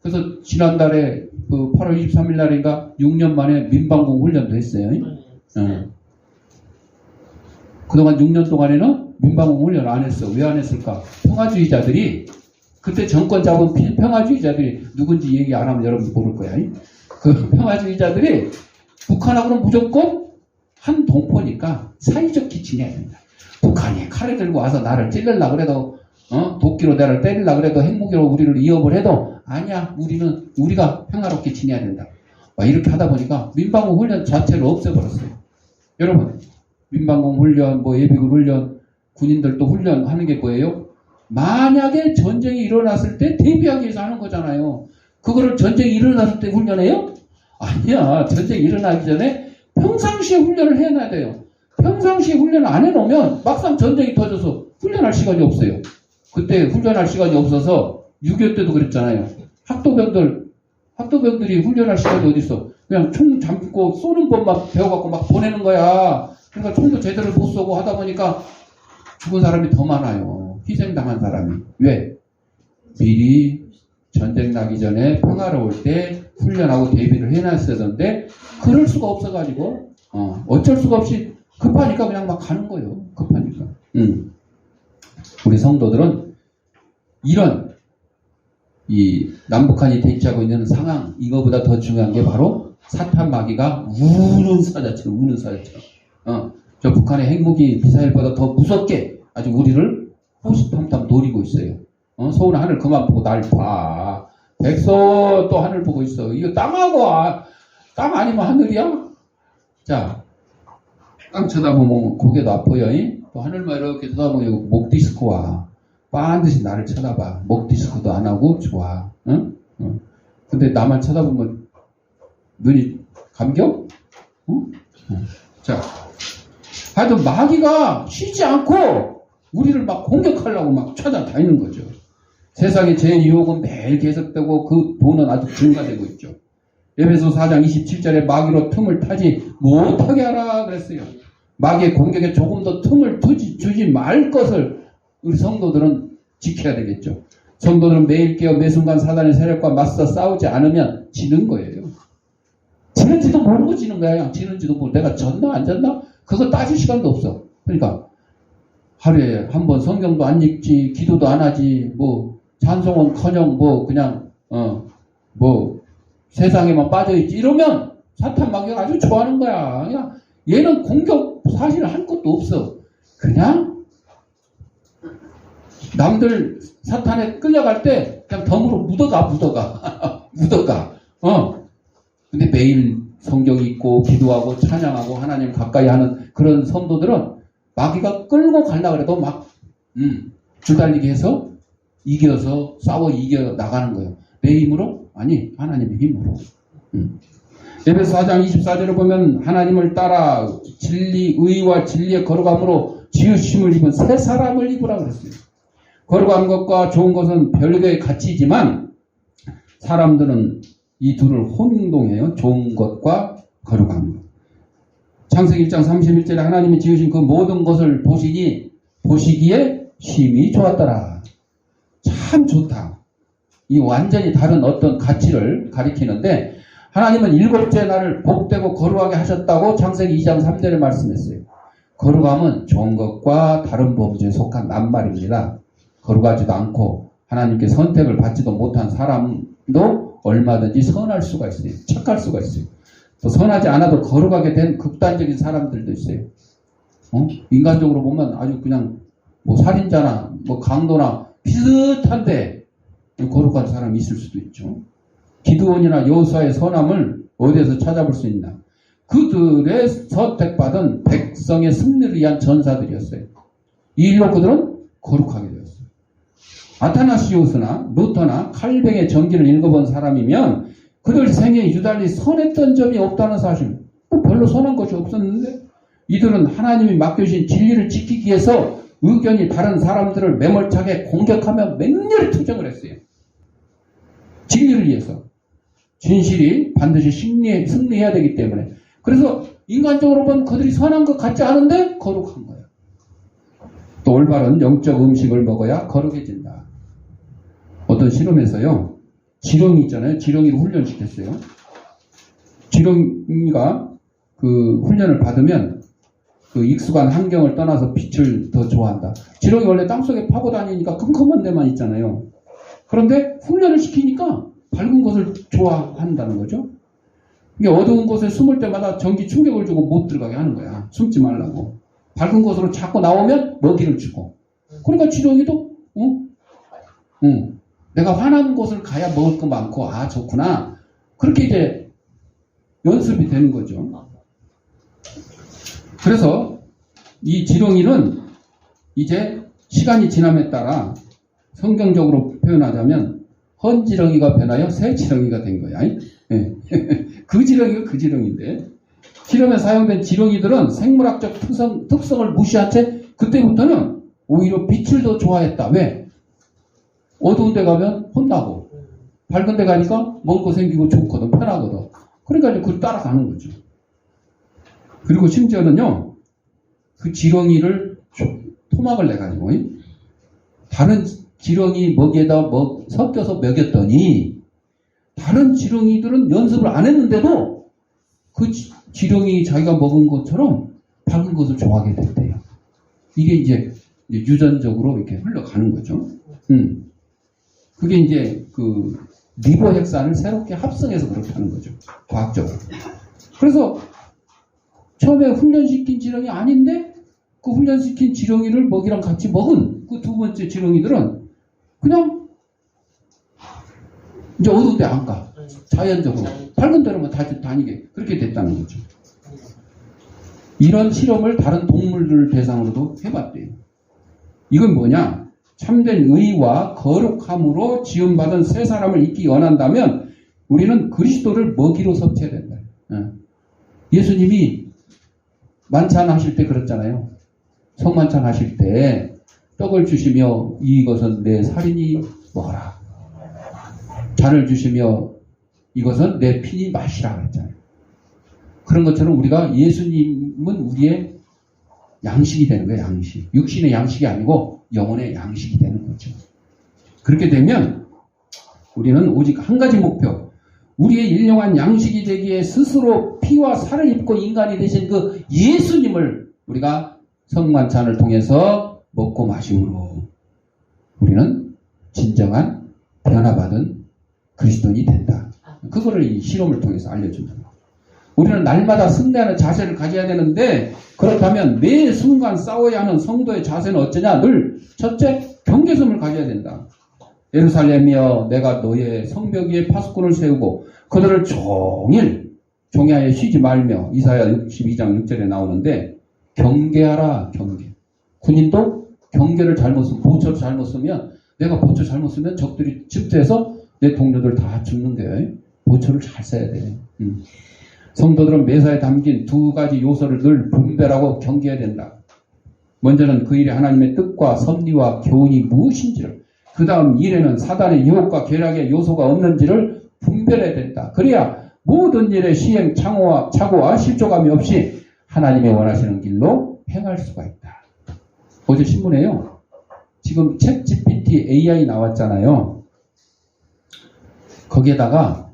그래서 지난달에 그 8월 23일 날인가 6년 만에 민방공 훈련도 했어요. 그동안 6년 동안에는 민방공 훈련 안 했어. 왜 안 했을까? 평화주의자들이 그때 정권 잡은 평화주의자들이 누군지 얘기 안 하면 여러분 모를 거야. 그 평화주의자들이 북한하고는 무조건 한 동포니까 사이적 기친해야 된다. 북한이 칼을 들고 와서 나를 찔러려고 그래도 도끼로 나를 때리려고 그래도 핵무기로 우리를 위협을 해도 아니야. 우리가 평화롭게 지내야 된다. 이렇게 하다 보니까 민방공 훈련 자체를 없애버렸어요. 여러분, 민방공 훈련, 예비군 훈련, 군인들도 훈련하는 게 뭐예요? 만약에 전쟁이 일어났을 때 대비하기 위해서 하는 거잖아요. 그거를 전쟁이 일어났을 때 훈련해요? 아니야. 전쟁이 일어나기 전에 평상시에 훈련을 해놔야 돼요. 평상시에 훈련을 안 해놓으면 막상 전쟁이 터져서 훈련할 시간이 없어요. 그때 훈련할 시간이 없어서 6.25 때도 그랬잖아요. 학도병들이 훈련할 시간이 어디 있어? 그냥 총 잡고 쏘는 법만 배워갖고 막 보내는 거야. 그러니까 총도 제대로 못 쏘고 하다 보니까 죽은 사람이 더 많아요. 희생당한 사람이. 왜? 미리 전쟁 나기 전에 평화로울 때 훈련하고 대비를 해놨어야 되는데 그럴 수가 없어가지고 어쩔 수가 없이 급하니까 그냥 막 가는 거예요. 급하니까. 우리 성도들은 이런 이 남북한이 대치하고 있는 상황, 이거보다 더 중요한 게 바로 사탄 마귀가 우는 사자처럼 저 북한의 핵무기 미사일보다 더 무섭게 아주 우리를 호시탐탐 노리고 있어요. 서울은 하늘 그만 보고 날 봐. 백서 또 하늘 보고 있어. 이거 땅 아니면 하늘이야? 자, 땅 쳐다보면 고개도 아파요. 또 하늘만 이렇게 쳐다보면 목 디스크와 반드시 나를 쳐다봐. 목 디스크도 안 하고 좋아. 응? 근데 나만 쳐다보면 눈이 감겨? 자, 하여튼 마귀가 쉬지 않고 우리를 막 공격하려고 막 찾아다니는 거죠. 세상에 제 유혹은 매일 계속되고 그 돈은 아주 증가되고 있죠. 에베소 4장 27절에 마귀로 틈을 타지 못하게 하라 그랬어요. 마귀의 공격에 조금 더 틈을 주지 말 것을 우리 성도들은 지켜야 되겠죠. 성도들은 매일 깨어 매 순간 사단의 세력과 맞서 싸우지 않으면 지는 거예요. 지는지도 모르고 지는 거야. 지는지도 모르고 내가 졌나 안 졌나? 그거 따질 시간도 없어. 그러니까 하루에 한 번 성경도 안 읽지, 기도도 안 하지, 뭐 찬송은커녕 뭐 그냥 뭐 세상에만 빠져있지 이러면 사탄 마귀가 아주 좋아하는 거야. 그냥 얘는 공격 사실 할 것도 없어. 그냥 남들 사탄에 끌려갈 때 그냥 덤으로 묻어가. 근데 매일 성경 읽고 기도하고 찬양하고 하나님 가까이 하는 그런 성도들은 마귀가 끌고 가려고 해도 막 주달리게 해서 이겨서 싸워 이겨 나가는 거예요. 내 힘으로? 아니, 하나님의 힘으로. 에베소 4장 24절을 보면 하나님을 따라 의와 진리의 거룩함으로 지으심을 입은 새 사람을 입으라 그랬어요. 거룩한 것과 좋은 것은 별개의 가치이지만 사람들은 이 둘을 혼동해요. 좋은 것과 거룩한 것. 창세기 1장 31절에 하나님이 지으신 그 모든 것을 보시기에 심히 좋았더라. 참 좋다. 이 완전히 다른 어떤 가치를 가리키는데 하나님은 일곱째 날을 복되고 거룩하게 하셨다고 창세기 2장 3절에 말씀했어요. 거룩함은 좋은 것과 다른 범주에 속한 낱말입니다. 거룩하지도 않고 하나님께 선택을 받지도 못한 사람도 얼마든지 선할 수가 있어요. 착할 수가 있어요. 또 선하지 않아도 거룩하게 된 극단적인 사람들도 있어요. 인간적으로 보면 아주 그냥 뭐 살인자나 뭐 강도나 비슷한데 거룩한 사람이 있을 수도 있죠. 기드온이나 여호수아의 선함을 어디에서 찾아볼 수 있나? 그들의 선택받은 백성의 승리를 위한 전사들이었어요. 이 일로 그들은 거룩하게 되었어요. 아타나시우스나 루터나 칼뱅의 전기를 읽어본 사람이면 그들 생에 유달리 선했던 점이 없다는 사실, 별로 선한 것이 없었는데 이들은 하나님이 맡겨주신 진리를 지키기 위해서 의견이 다른 사람들을 매몰차게 공격하며 맹렬히 투쟁을 했어요. 진리를 위해서. 진실이 반드시 승리해야 되기 때문에. 그래서 인간적으로 보면 그들이 선한 것 같지 않은데 거룩한 거예요. 또 올바른 영적 음식을 먹어야 거룩해진다. 어떤 실험에서요. 지렁이 있잖아요. 지렁이를 훈련시켰어요. 지렁이가 그 훈련을 받으면 그 익숙한 환경을 떠나서 빛을 더 좋아한다. 지렁이 원래 땅속에 파고 다니니까 컴컴한 데만 있잖아요. 그런데 훈련을 시키니까 밝은 곳을 좋아한다는 거죠. 이게 어두운 곳에 숨을 때마다 전기 충격을 주고 못 들어가게 하는 거야. 숨지 말라고. 밝은 곳으로 자꾸 나오면 먹이를 주고. 그러니까 지렁이도 내가 화난 곳을 가야 먹을 거 많고 아 좋구나. 그렇게 이제 연습이 되는 거죠. 그래서 이 지렁이는 이제 시간이 지남에 따라 성경적으로 표현하자면 헌지렁이가 변하여 새지렁이가 된 거야. 네. 그 지렁이가 그 지렁이인데 실험에 사용된 지렁이들은 생물학적 특성을 무시한 채 그때부터는 오히려 빛을 더 좋아했다. 왜? 어두운 데 가면 혼나고 밝은 데 가니까 먹을 거 생기고 좋거든. 편하거든. 그러니까 이제 그걸 따라가는 거죠. 그리고 심지어는요. 그 지렁이를 토막을 내가지고 다른 지렁이 먹이에다 섞여서 먹였더니 다른 지렁이들은 연습을 안 했는데도 그 지렁이 자기가 먹은 것처럼 밝은 것을 좋아하게 됐대요. 이게 이제 유전적으로 이렇게 흘러가는 거죠. 그게 이제 그 리보핵산을 새롭게 합성해서 그렇다는 거죠. 과학적으로. 그래서 처음에 훈련시킨 지렁이 아닌데 그 훈련시킨 지렁이를 먹이랑 같이 먹은 그 두 번째 지렁이들은 그냥 이제 어두운 데 안 가. 자연적으로. 밝은 데로만 다니게. 그렇게 됐다는 거죠. 이런 실험을 다른 동물들 대상으로도 해봤대요. 이건 뭐냐? 참된 의와 거룩함으로 지음받은 새 사람을 잊기 원한다면 우리는 그리스도를 먹이로 섭취해야 된다. 예수님이 만찬 하실 때 그랬잖아요. 성만찬 하실 때 떡을 주시며 이것은 내 살이니 먹어라. 잔을 주시며 이것은 내 피니 마시라 그랬잖아요. 그런 것처럼 우리가 예수님은 우리의 양식이 되는 거예요. 양식. 육신의 양식이 아니고 영혼의 양식이 되는 거죠. 그렇게 되면 우리는 오직 한 가지 목표, 우리의 일용한 양식이 되기에 스스로 피와 살을 입고 인간이 되신 그 예수님을 우리가 성만찬을 통해서 먹고 마심으로 우리는 진정한 변화받은 그리스도인이 된다. 그거를 이 실험을 통해서 알려준다. 우리는 날마다 승리하는 자세를 가져야 되는데, 그렇다면 매 순간 싸워야 하는 성도의 자세는 어쩌냐? 늘 첫째, 경계심을 가져야 된다. 예루살렘이여, 내가 너의 성벽 위에 파수꾼을 세우고 그들을 종야에 쉬지 말며, 이사야 62장 6절에 나오는데, 경계하라. 경계. 군인도 경계를 잘못 쓰면, 보초를 잘못 쓰면, 내가 보초 잘못 쓰면 적들이 집도해서 내 동료들 다 죽는 거예요. 보초를 잘 써야 돼. 성도들은 매사에 담긴 두 가지 요소를 늘 분별하고 경계해야 된다. 먼저는 그 일에 하나님의 뜻과 섭리와 교훈이 무엇인지를, 그 다음 일에는 사단의 유혹과 계략의 요소가 없는지를 분별해야 된다. 그래야 모든 일에 시행 착오와 실족함이 없이 하나님의 원하시는 길로 행할 수가 있다. 어제 신문에요. 지금 챗 GPT AI 나왔잖아요. 거기에다가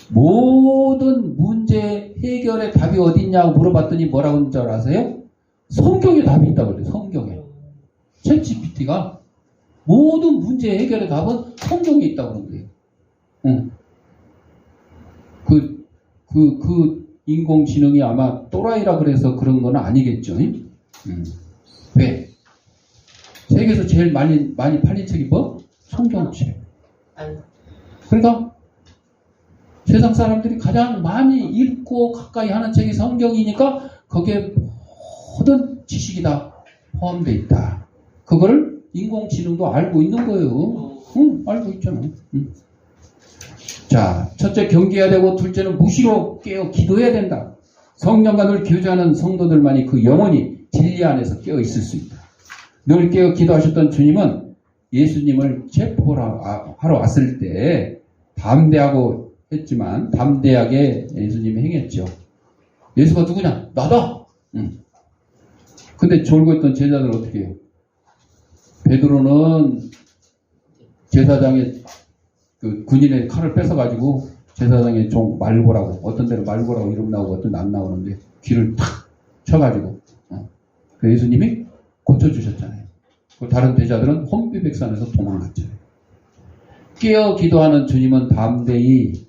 모든 문제 해결의 답이 어디 있냐고 물어봤더니 뭐라고 하는 줄 아세요? 성경에 답이 있다고 그래요. 성경에. 챗 GPT가 모든 문제 해결의 답은 성경에 있다고 그러는 거예요. 응. 그 인공지능이 아마 또라이라 그래서 그런 건 아니겠죠. 왜? 세계에서 제일 많이 팔린 책이 뭐? 성경책. 그러니까 세상 사람들이 가장 많이 읽고 가까이 하는 책이 성경이니까 거기에 모든 지식이 다 포함되어 있다. 그걸 인공지능도 알고 있는 거예요. 응, 알고 있잖아. 응. 자, 첫째 경계해야 되고, 둘째는 무시로 깨어 기도해야 된다. 성령과 늘 교제하는 성도들만이 그 영혼이 진리 안에서 깨어 있을 수 있다. 늘 깨어 기도하셨던 주님은 예수님을 체포하러 왔을 때 담대하고 했지만 담대하게 예수님이 행했죠. 예수가 누구냐? 나다. 근데 졸고 있던 제자들 어떻게 해요? 베드로는 제사장의 그 군인의 칼을 뺏어가지고 제사장의 종 말고라고, 어떤 데는 말고라고 이름 나오고 어떤 데 안 나오는데 귀를 탁 쳐가지고 그 예수님이 고쳐주셨잖아요. 다른 제자들은 혼비백산에서 도망갔잖아요. 깨어 기도하는 주님은 담대히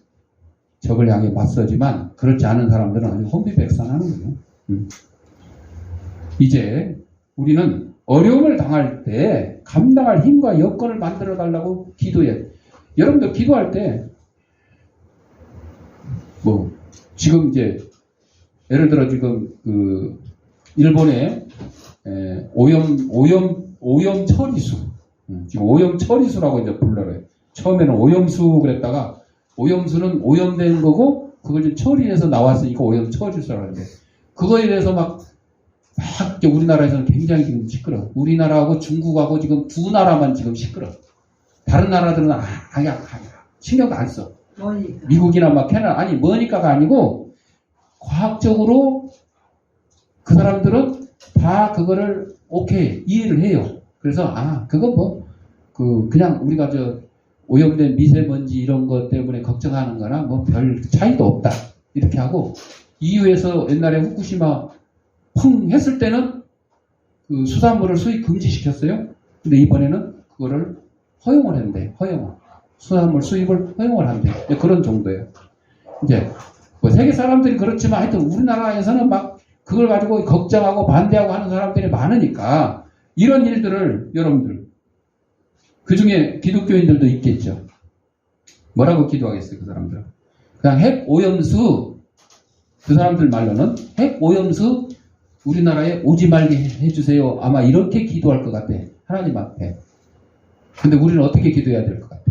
적을 향해 맞서지만 그렇지 않은 사람들은 아주 혼비백산하는 거예요. 이제 우리는 어려움을 당할 때 감당할 힘과 여건을 만들어 달라고 기도해요. 여러분들 기도할 때 지금 이제 예를 들어 지금 그 일본의 오염 처리수, 지금 오염 처리수라고 이제 불러요. 처음에는 오염수 그랬다가 오염수는 오염된 거고 그걸 좀 처리해서 나왔으니까 오염 처리수라고 하는데, 그거에 대해서 막 우리나라에서는 굉장히 지금 시끄러워. 우리나라하고 중국하고 지금 두 나라만 지금 시끄러워. 다른 나라들은 신경도 안 써. 뭐니까? 미국이나 막 캐나다, 아니 뭐니까가 아니고 과학적으로 그 사람들은 다 그거를 오케이 이해를 해요. 그래서 그거 그냥 우리가 오염된 미세먼지 이런 것 때문에 걱정하는 거나 별 차이도 없다 이렇게 하고, EU에서 옛날에 후쿠시마 펑 했을 때는 그 수산물을 수입 금지시켰어요. 근데 이번에는 그거를 허용을 했는데, 수산물 수입을 허용을 한대. 그런 정도예요. 이제 세계 사람들이 그렇지만 하여튼 우리나라에서는 막 그걸 가지고 걱정하고 반대하고 하는 사람들이 많으니까 이런 일들을 여러분들 그 중에 기독교인들도 있겠죠. 뭐라고 기도하겠어요, 그 사람들은? 그냥 핵 오염수, 그 사람들 말로는 핵 오염수 우리나라에 오지 말게 해주세요. 아마 이렇게 기도할 것 같아. 하나님 앞에. 근데 우리는 어떻게 기도해야 될 것 같아?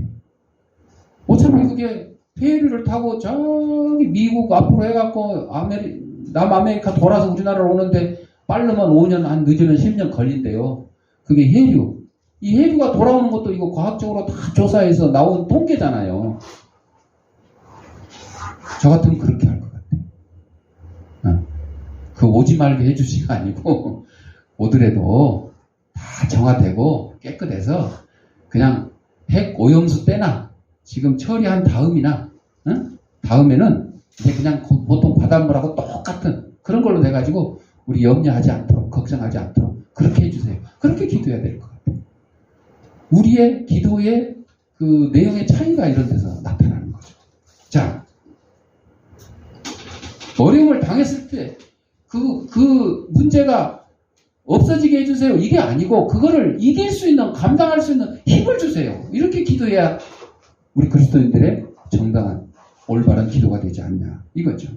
어차피 그게 페리를 타고 저기 미국 앞으로 해갖고 남아메리카 돌아서 우리나라로 오는데 빠르면 5년, 한 늦으면 10년 걸린대요. 그게 해류. 이 해류가 돌아오는 것도 이거 과학적으로 다 조사해서 나온 통계잖아요. 저 같으면 그렇게 할 것 같아요. 그 오지 말게 해주시가 아니고 오더라도 다 정화되고 깨끗해서 그냥 핵 오염수 때나 지금 처리한 다음이나 다음에는 이제 그냥 보통 바닷물하고 똑같은 그런 걸로 돼가지고 우리 염려하지 않도록 걱정하지 않도록 그렇게 해주세요. 그렇게 기도해야 될 것 같아요. 우리의 기도의 그 내용의 차이가 이런 데서 나타나는 거죠. 자, 어려움을 당했을 때 그 문제가 없어지게 해주세요. 이게 아니고 그거를 이길 수 있는, 감당할 수 있는 힘을 주세요. 이렇게 기도해야 우리 그리스도인들의 정당한 올바른 기도가 되지 않냐 이거죠.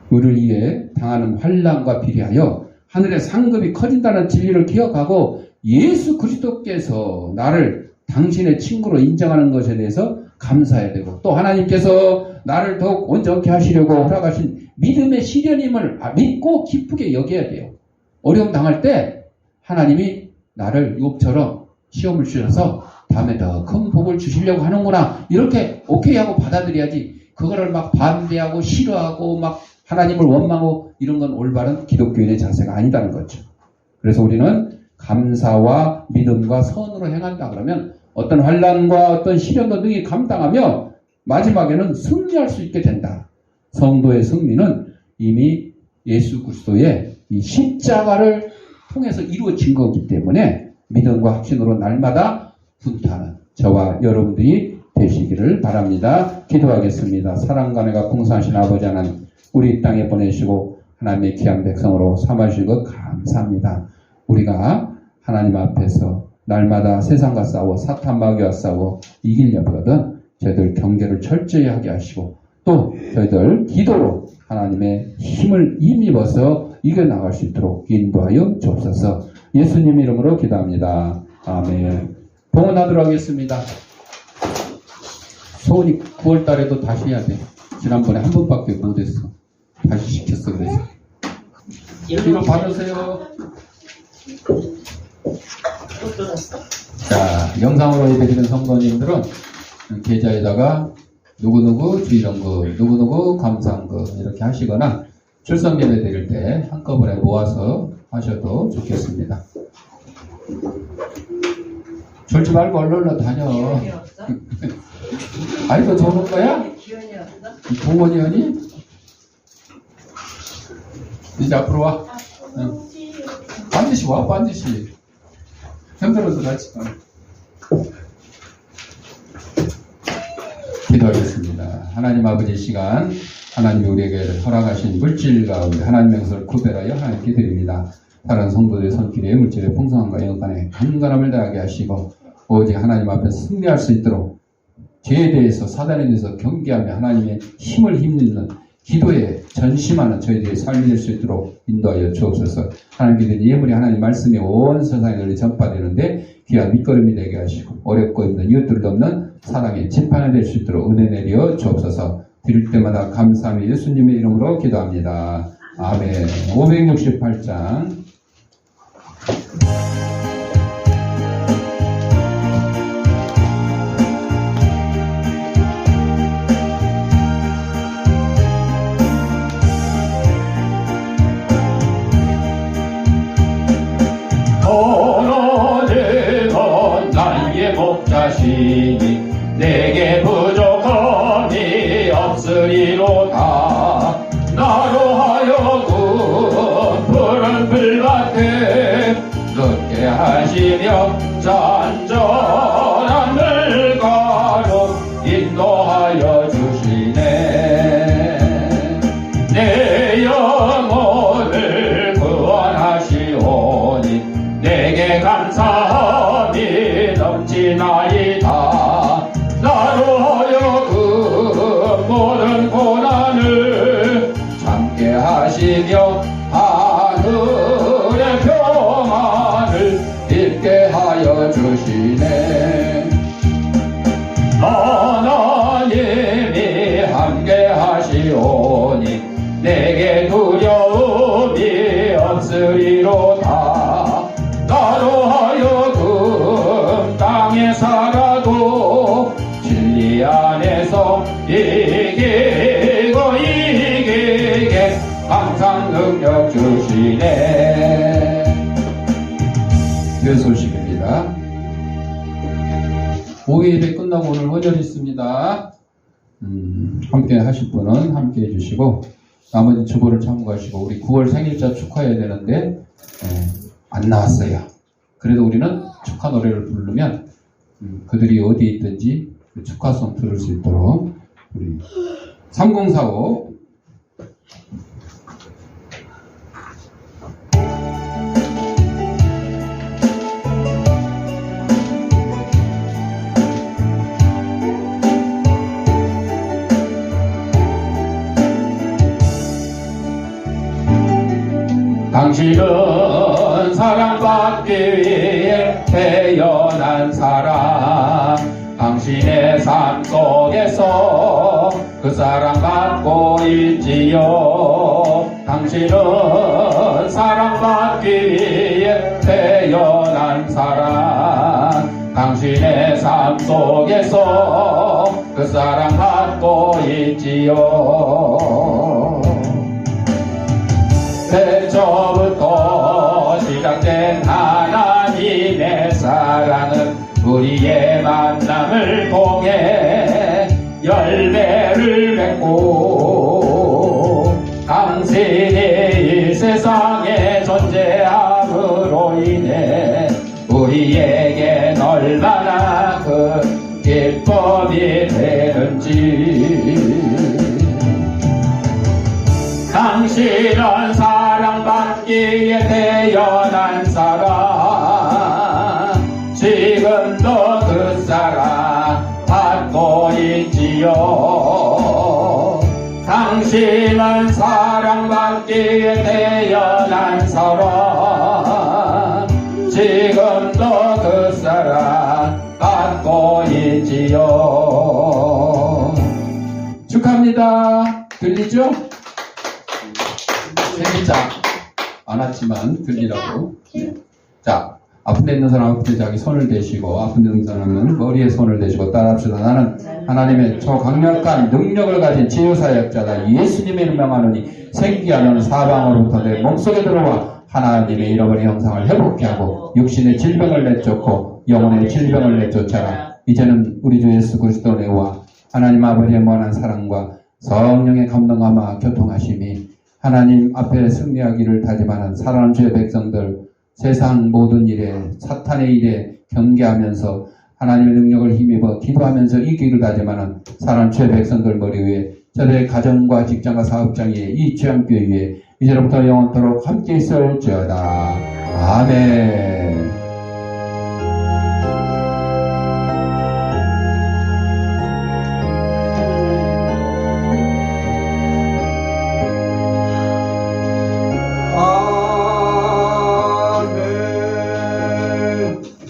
우리를 위해 당하는 환난과 비례하여 하늘의 상급이 커진다는 진리를 기억하고 예수 그리스도께서 나를 당신의 친구로 인정하는 것에 대해서 감사해야 되고 또 하나님께서 나를 더욱 온전케 하시려고 허락하신 믿음의 시련임을 믿고 기쁘게 여겨야 돼요. 어려움 당할 때 하나님이 나를 욥처럼 시험을 주셔서 다음에 더 큰 복을 주시려고 하는구나 이렇게 오케이 하고 받아들여야지 그거를 막 반대하고 싫어하고 막 하나님을 원망하고 이런 건 올바른 기독교인의 자세가 아니다는 거죠. 그래서 우리는 감사와 믿음과 선으로 행한다 그러면 어떤 환난과 어떤 시련도 능히 감당하며 마지막에는 승리할 수 있게 된다. 성도의 승리는 이미 예수 그리스도의 이 십자가를 통해서 이루어진 거기 때문에 믿음과 확신으로 날마다 분투하는 저와 여러분들이 되시기를 바랍니다. 기도하겠습니다. 사랑과 은혜가 풍성하신 아버지 하나님, 우리 땅에 보내시고 하나님의 귀한 백성으로 삼아주신 것 감사합니다. 우리가 하나님 앞에서 날마다 세상과 싸워 사탄 마귀와 싸워 이기려거든 저희들 경계를 철저히 하게 하시고 또 저희들 기도로 하나님의 힘을 힘입어서 이겨나갈 수 있도록 인도하여 주옵소서. 예수님 이름으로 기도합니다. 아멘. 봉헌하도록 하겠습니다. 소원이 9월 달에도 다시 해야 돼. 지난번에 한 번밖에 못했어. 다시 시켰어 그래서. 기도 받으세요. 자, 영상으로 예배드리는 성도님들은 계좌에다가 누구누구 주일연금, 누구누구 감사연금 이렇게 하시거나 출석 예배 드릴 때 한꺼번에 모아서 하셔도 좋겠습니다. 졸지 말고 얼른 다녀. 아직도 저는 거야? 부모님이? 이제 앞으로 와. 응. 반드시 와, 반드시. 힘들어서 같이 가. 기도하겠습니다. 하나님 아버지 시간, 하나님이 우리에게 허락하신 물질 가운데 하나님의 것을 구별하여 하나님께 드립니다. 다른 성도들의 손길에 물질의 풍성함과 영광에 강건함을 다하게 하시고 오직 하나님 앞에 승리할 수 있도록 죄에 대해서 사단에 대해서 경계하며 하나님의 힘을 힘입는 기도에 전심하는 저희들의 삶이 될 수 있도록 인도하여 주옵소서. 하나님께 드린 예물이 하나님 말씀이 온 세상에 널리 전파되는데 귀한 밑거름이 되게 하시고 어렵고 힘든 이웃들 돕는 사랑의 지팡이 될 수 있도록 은혜 내려 주옵소서. 드릴 때마다 감사하며 예수님의 이름으로 기도합니다. 아멘. 568장 떨어지던 나의 목자신이 내게 부족함이 없으리로다. 나로 하여금 푸른 불밭에 눕게 하시며 잔전한 물가로 인도하여 주시네. 내 영 주시네. 하나님이 함께 하시오니 내게 두려움이 없으리로다. 나로 하여금 땅에 살아도 진리 안에서 이기고 이기게 항상 능력 주시네. 그 소식입니다. 오후 예배 끝나고 오늘 헌혈 있습니다. 함께 하실 분은 함께 해주시고 나머지 주보를 참고하시고 우리 9월 생일자 축하해야 되는데 안 나왔어요. 그래도 우리는 축하 노래를 부르면 그들이 어디에 있든지 그 축하송 들을 수 있도록 우리 3045 당신은 사랑받기 위해 태어난 사람. 당신의 삶 속에서 그 사랑받고 있지요. 당신은 사랑받기 위해 태어난 사람. 당신의 삶 속에서 그 사랑받고 있지요. 태초부터 시작된 하나님의 사랑은 우리의 만남을 통해 열매를 맺고 당신이 이 세상에 존재함으로 인해 우리에겐 얼마나 그 기쁨이 되는지. 당신은 사랑받기에 태어난 사람. 지금도 그 사랑 받고 있지요. 당신은 사랑받기에 태어난 사람. 지금도 그 사랑 받고 있지요. 축하합니다. 들리죠? 생일자 안 왔지만 들리라고. 자, 아픈 데 있는 사람 아픈 데 자기 손을 대시고 아픈 데 있는 사람은 머리에 손을 대시고 따라합시다. 나는 하나님의 초강력한 능력을 가진 치유사역자다. 예수님의 명하노니 생기하는 사방으로부터 내 몸속에 들어와 하나님의 잃어버린 형상을 회복케 하고 육신의 질병을 내쫓고 영혼의 질병을 내쫓아라. 이제는 우리 주 예수 그리스도의 은혜와 하나님 아버지의 무한한 사랑과 성령의 감동하마 교통하심이 하나님 앞에 승리하기를 다짐하는 사랑하는 주의 백성들, 세상 모든 일에 사탄의 일에 경계하면서 하나님의 능력을 힘입어 기도하면서 이기기를 다짐하는 사랑하는 주의 백성들 머리 위에 저들의 가정과 직장과 사업장 위에 이 취향교회 위에 이제로부터 영원토록 함께 있을지어다. 아멘.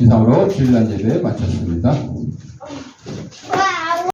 이상으로 주일날 예배 마쳤습니다.